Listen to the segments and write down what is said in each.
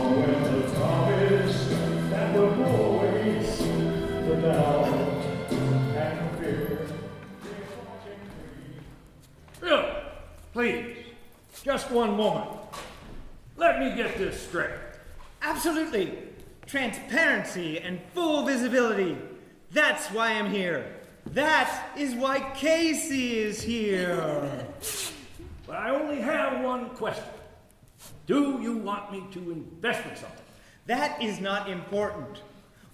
when the promise that will go away the doubt and fear. Bill, please, just one moment. Let me get this straight. Absolutely. Transparency and full visibility. That's why I'm here. That is why Casey is here. But I only have one question. Do you want me to invest in something? That is not important.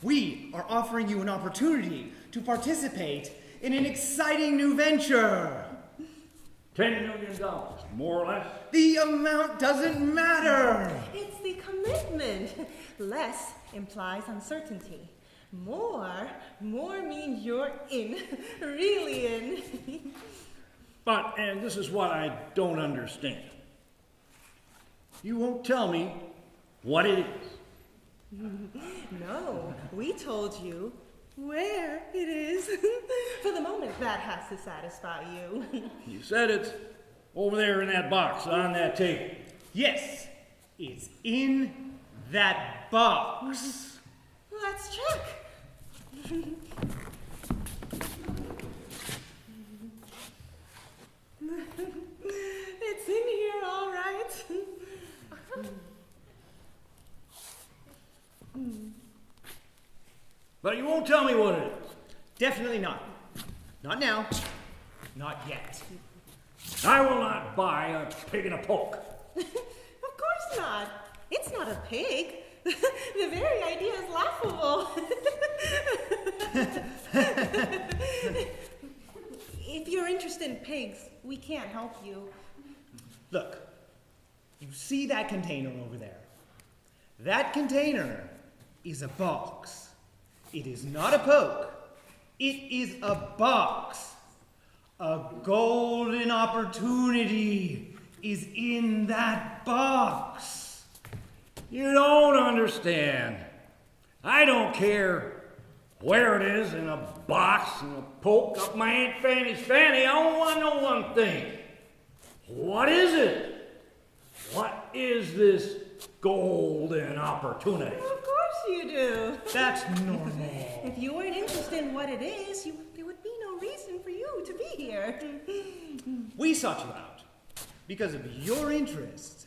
We are offering you an opportunity to participate in an exciting new venture. $10 million, more or less? The amount doesn't matter. It's the commitment. Less implies uncertainty. More means you're in, really in. But, and this is what I don't understand. You won't tell me what it is. No, we told you where it is. For the moment, that has to satisfy you. You said it's over there in that box on that table. Yes, it's in that box. Let's check. It's in here, all right. But you won't tell me what it is. Definitely not. Not now. Not yet. I will not buy a pig in a poke. Of course not. It's not a pig. The very idea is laughable. If you're interested in pigs, we can't help you. Look, you see that container over there? That container is a box. It is not a poke. It is a box. A golden opportunity is in that box. You don't understand. I don't care where it is, in a box, in a poke up my Aunt Fanny's fanny. I only want to know one thing. What is it? What is this golden opportunity? Of course you do. That's normal. If you weren't interested in what it is, there would be no reason for you to be here. We sought you out because of your interest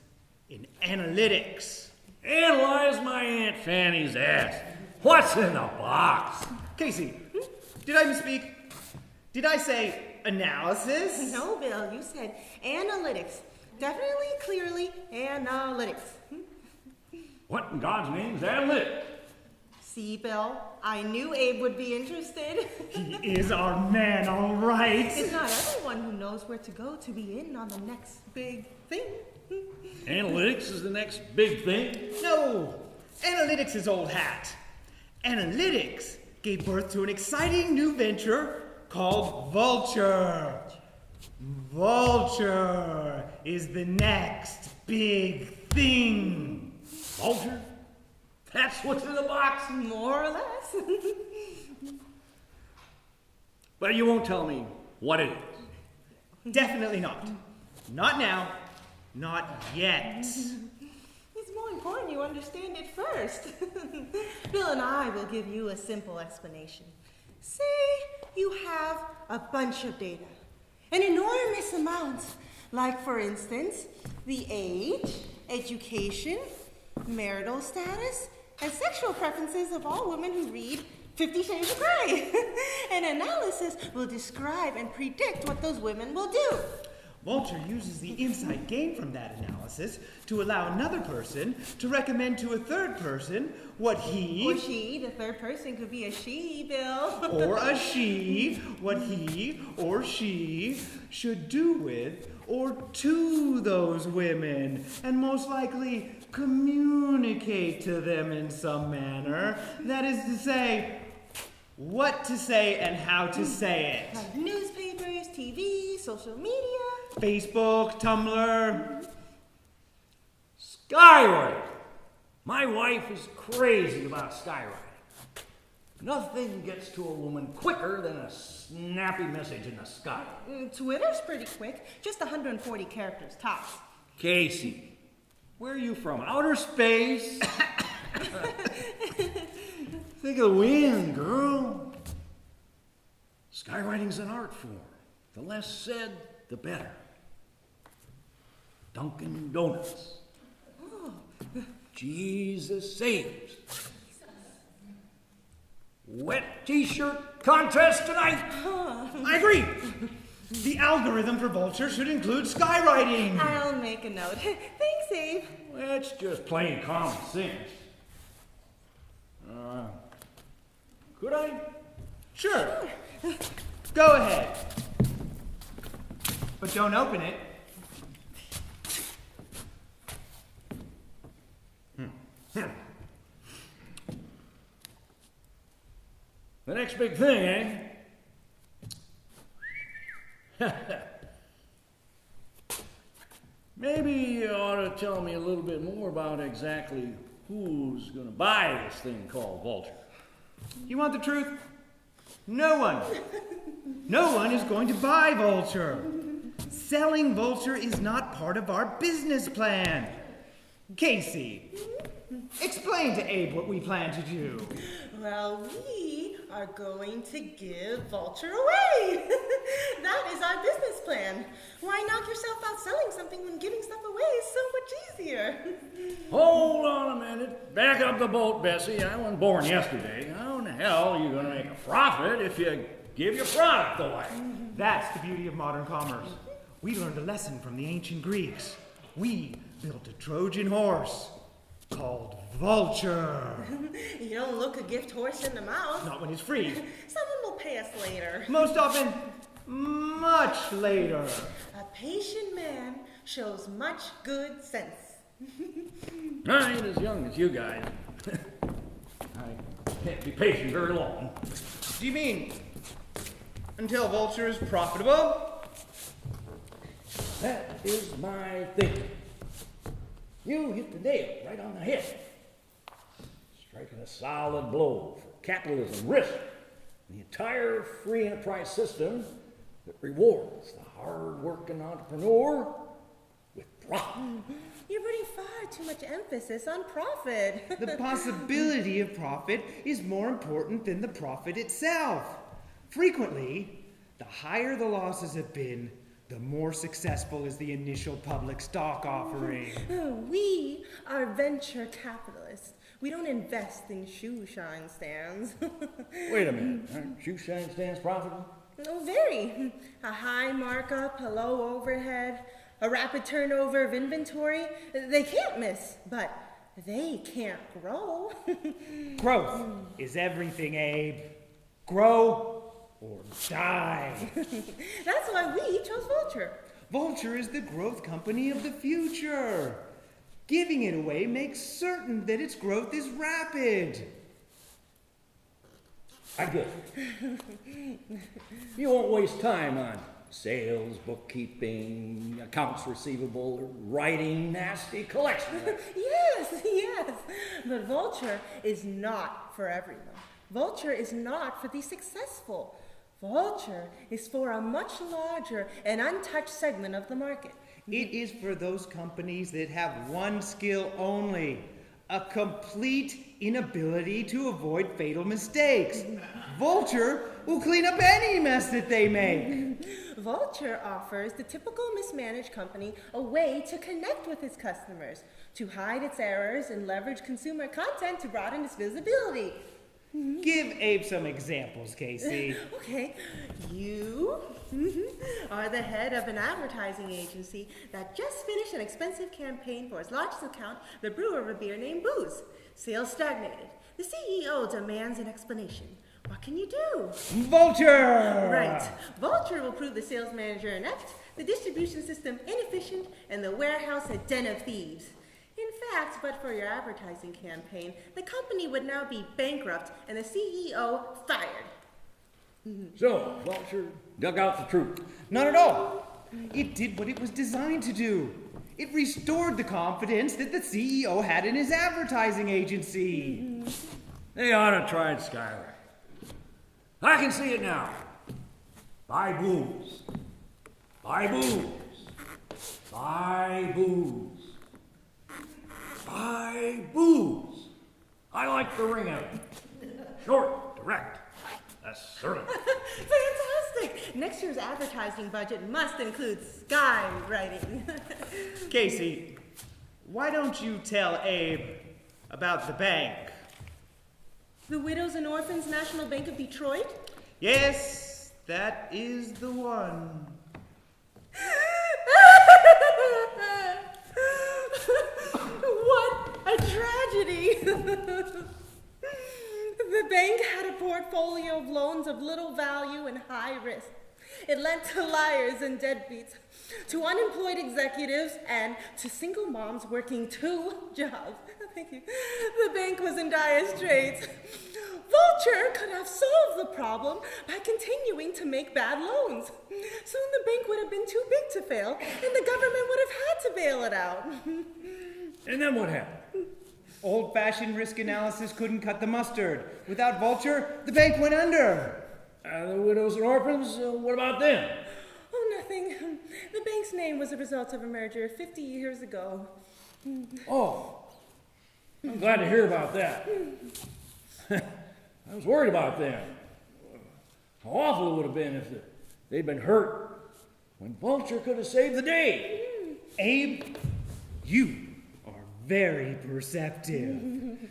in analytics. Analyze my Aunt Fanny's ass. What's in the box? Casey, did I misspeak? Did I say analysis? No, Bill, you said analytics. Definitely, clearly, analytics. What in God's name is analytics? See, Bill, I knew Abe would be interested. He is our man, all right. It's not everyone who knows where to go to be in on the next big thing. Analytics is the next big thing? No, analytics is old hat. Analytics gave birth to an exciting new venture called Vulture. Vulture is the next big thing. Vulture? That's what's in the box? More or less. But you won't tell me what it is. Definitely not. Not now. Not yet. It's more important you understand it first. Bill and I will give you a simple explanation. Say you have a bunch of data, an enormous amount, like for instance, the age, education, marital status, and sexual preferences of all women who read 50 Shades of Grey. An analysis will describe and predict what those women will do. Vulture uses the insight gained from that analysis to allow another person to recommend to a third person what he... Or she, the third person could be a she, Bill. Or a she, what he or she should do with or to those women, and most likely communicate to them in some manner. That is to say, what to say and how to say it. Like newspapers, TV, social media. Facebook, Tumblr. Skywriting. My wife is crazy about skywriting. Nothing gets to a woman quicker than a snappy message in the sky. Twitter's pretty quick, just 140 characters tops. Casey, Where are you from? Outer space? Think of the wind, girl. Skywriting's an art form. The less said, the better. Dunkin' Donuts. Jesus saves. Wet t-shirt contest tonight. I agree. The algorithm for Vulture should include skywriting. I'll make a note. Thanks, Abe. That's just plain common sense. Could I? Sure. Go ahead. But don't open it. The next big thing, eh? Maybe you ought to tell me a little bit more about exactly who's going to buy this thing called Vulture. You want the truth? No one. No one is going to buy Vulture. Selling Vulture is not part of our business plan. Casey, explain to Abe what we plan to do. Well, we are going to give Vulture away. That is our business plan. Why knock yourself out selling something when giving stuff away is so much easier? Hold on a minute. Back up the boat, Bessie. I wasn't born yesterday. How in the hell are you going to make a profit if you give your product away? That's the beauty of modern commerce. We learned a lesson from the ancient Greeks. We built a Trojan horse called Vulture. You don't look a gift horse in the mouth. Not when it's free. Someone will pay us later. Most often, much later. A patient man shows much good sense. I ain't as young as you guys. I can't be patient very long. Do you mean until Vulture is profitable? That is my thinking. You hit the nail right on the head. Striking a solid blow for capitalism, risk, the entire free enterprise system that rewards the hard-working entrepreneur with profit. You're putting far too much emphasis on profit. The possibility of profit is more important than the profit itself. Frequently, the higher the losses have been, the more successful is the initial public stock offering. We are venture capitalists. We don't invest in shoe shine stands. Wait a minute. Aren't shoe shine stands profitable? Oh, very. A high markup, a low overhead, a rapid turnover of inventory. They can't miss, but they can't grow. Growth is everything, Abe. Grow or die. That's why we chose Vulture. Vulture is the growth company of the future. Giving it away makes certain that its growth is rapid. I get it. You won't waste time on sales, bookkeeping, accounts receivable, or writing nasty collections. Yes. But Vulture is not for everyone. Vulture is not for the successful. Vulture is for a much larger and untouched segment of the market. It is for those companies that have one skill only, a complete inability to avoid fatal mistakes. Vulture will clean up any mess that they make. Vulture offers the typical mismanaged company a way to connect with its customers, to hide its errors and leverage consumer content to broaden its visibility. Give Abe some examples, Casey. Okay, you are the head of an advertising agency that just finished an expensive campaign for its largest account, the brewer of a beer named Booze. Sales stagnated. The CEO demands an explanation. What can you do? Vulture! Right. Vulture will prove the sales manager inept, the distribution system inefficient, and the warehouse a den of thieves. In fact, but for your advertising campaign, the company would now be bankrupt and the CEO fired. So, Vulture dug out the truth. Not at all. It did what it was designed to do. It restored the confidence that the CEO had in his advertising agency. They ought to try Skywriting. I can see it now. Buy booze. Buy booze. Buy booze. booze. I like the ring of it. Short, direct, assertive. Fantastic! Next year's advertising budget must include skywriting. Casey, why don't you tell Abe about the bank? The Widows and Orphans National Bank of Detroit? Yes, that is the one. What a tragedy! The bank had a portfolio of loans of little value and high risk. It lent to liars and deadbeats, to unemployed executives, and to single moms working 2 jobs. Thank you. The bank was in dire straits. Vulture could have solved the problem by continuing to make bad loans. Soon the bank would have been too big to fail, and the government would have had to bail it out. And then what happened? Old-fashioned risk analysis couldn't cut the mustard. Without Vulture, the bank went under. The widows and orphans, what about them? Oh, nothing. The bank's name was a result of a merger 50 years ago. Oh, I'm glad to hear about that. I was worried about them. How awful it would have been if they'd been hurt when Vulture could have saved the day. Abe, you are very perceptive.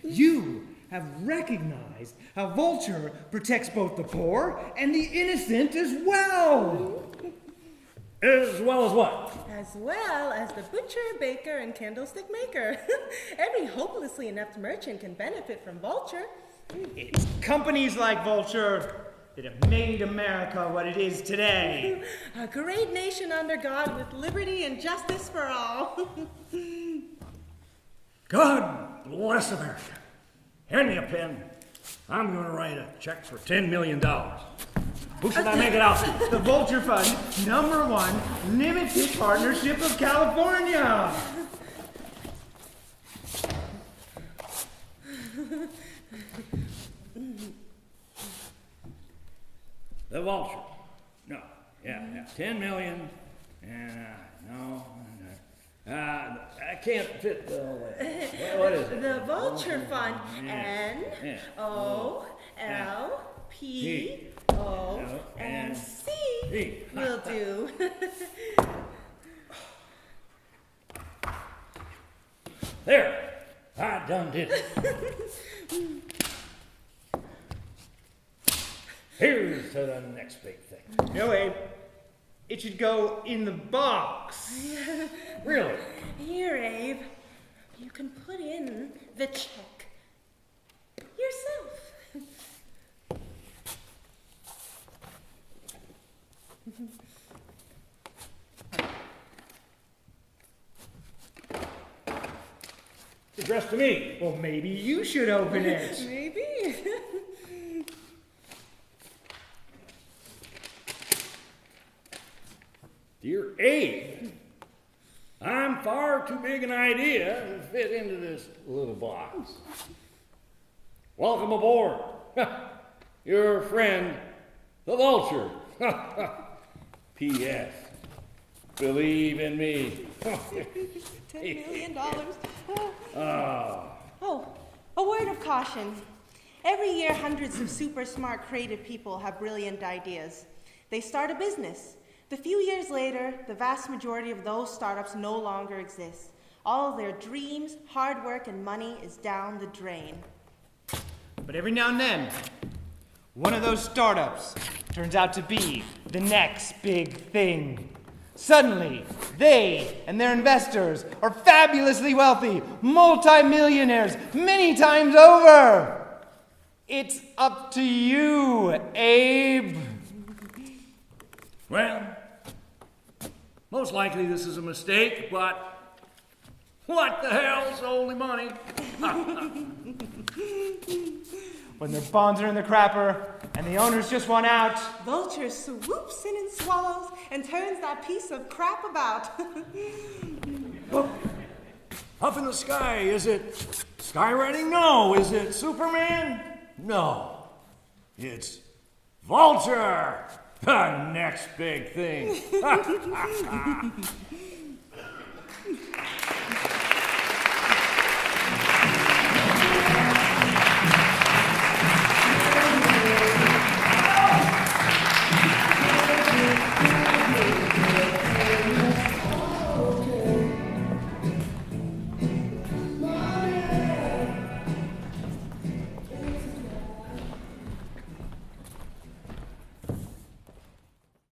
You have recognized how Vulture protects both the poor and the innocent as well. As well as what? As well as the butcher, baker, and candlestick maker. Every hopelessly inept merchant can benefit from Vulture. It's companies like Vulture that have made America what it is today. A great nation under God with liberty and justice for all. God bless America. Hand me a pen. I'm going to write a check for $10 million. Who should I make it out to? The Vulture Fund, #1 limited partnership of California. The Vulture. No. Yeah. 10 million. And, no. I can't fit the whole way. What is it? The Vulture Fund. Yeah. N-O-L-P-O-N-C will do. There. I done did it. Here's to the next big thing. No, Abe. It should go in the box. Really? Here, Abe. You can put in the check yourself. Addressed to me. Well, maybe you should open it. Maybe. Dear Abe, I'm far too big an idea to fit into this little box. Welcome aboard. Your friend, the Vulture. P.S. Believe in me. $10 million. Oh, a word of caution. Every year, hundreds of super smart, creative people have brilliant ideas. They start a business. The few years later, the vast majority of those startups no longer exist. All of their dreams, hard work, and money is down the drain. But every now and then, one of those startups turns out to be the next big thing. Suddenly, they and their investors are fabulously wealthy, multimillionaires, many times over. It's up to you, Abe. Well, most likely this is a mistake, but what the hell's only money? When their bonds are in the crapper and the owners just want out. Vulture swoops in and swallows and turns that piece of crap about. Up in the sky, is it skywriting? No. Is it Superman? No. It's Vulture, the next big thing.